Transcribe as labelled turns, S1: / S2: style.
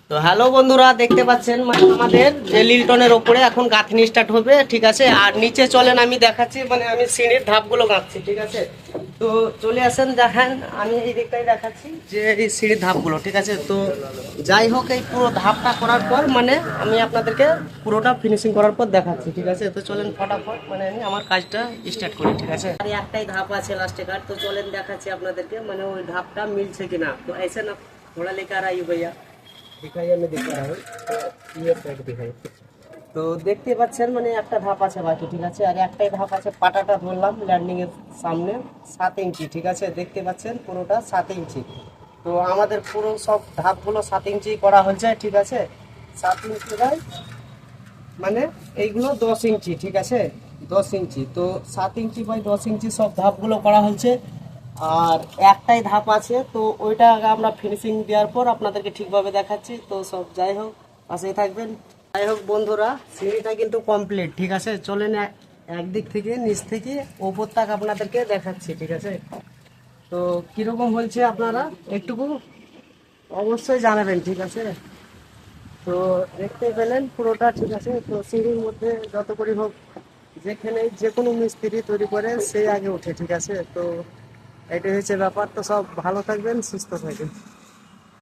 S1: তো হ্যালো বন্ধুরা, দেখতে পাচ্ছেন মানে আমাদের যে লিল্টনের ওপরে এখন গাঁথনি স্টার্ট হবে, ঠিক আছে। আর নিচে চলেন আমি দেখাচ্ছি, মানে আমি সিঁড়ির ধাপগুলো গাঁথছি, ঠিক আছে। তো চলে আসেন, দেখেন আমি এই দিকটাই দেখাচ্ছি যে এই সিঁড়ির ধাপগুলো, ঠিক আছে। তো যাই হোক, এই পুরো ধাপটা করার পর মানে আমি আপনাদেরকে পুরোটা ফিনিশিং করার পর দেখাচ্ছি, ঠিক আছে। তো চলেন ফটাফট মানে আমি আমার কাজটা স্টার্ট করি, ঠিক আছে। আর একটাই ধাপ আছে লাস্টে কার, তো চলেন দেখাচ্ছি আপনাদেরকে মানে ওই ধাপটা মিলছে কিনা। তো ऐसे ना थोड़ा लेकर आइए भैया, दिखाइए, मैं दिखा रहा हूँ। तो ये साइड दिखाइए। তো দেখতে পাচ্ছেন মানে একটা ধাপ আছে বাকি, ঠিক আছে। আর একটাই ধাপ আছে, পাটাটা ধরলাম ল্যান্ডিং এর সামনে 7 ইঞ্চি, ঠিক আছে। দেখতে পাচ্ছেন পুরোটা 7 ইঞ্চি। তো আমাদের পুরো সব ধাপগুলো 7 ইঞ্চি করা হয়েছে, ঠিক আছে। 7 ইঞ্চি বাই মানে এইগুলো 10 ইঞ্চি, ঠিক আছে। 10 ইঞ্চি, তো 7 ইঞ্চি বাই 10 ইঞ্চি সব ধাপগুলো করা হয়েছে। আর একটাই ধাপ আছে, তো ওইটা আগে আমরা ফিনিশিং দেওয়ার পর আপনাদেরকে ঠিকভাবে দেখাচ্ছি। তো সব যাই হোক, পাশেই থাকবেন। যাই হোক বন্ধুরা, সিঁড়িটা কিন্তু কমপ্লিট, ঠিক আছে। চলেন একদিক থেকে নিচ থেকে ওপর তাক আপনাদেরকে দেখাচ্ছি, ঠিক আছে। তো কিরকম হয়েছে আপনারা একটুকু অবশ্যই জানাবেন, ঠিক আছে। তো দেখতে পেলেন পুরোটা, ঠিক আছে। তো সিঁড়ির মধ্যে যত করে হোক, যেখানে যে কোনো মিস্ত্রি তৈরি করে সেই আগে ওঠে, ঠিক আছে। তো এটাই হচ্ছে ব্যাপার। তো সব ভালো থাকবেন, সুস্থ থাকবেন।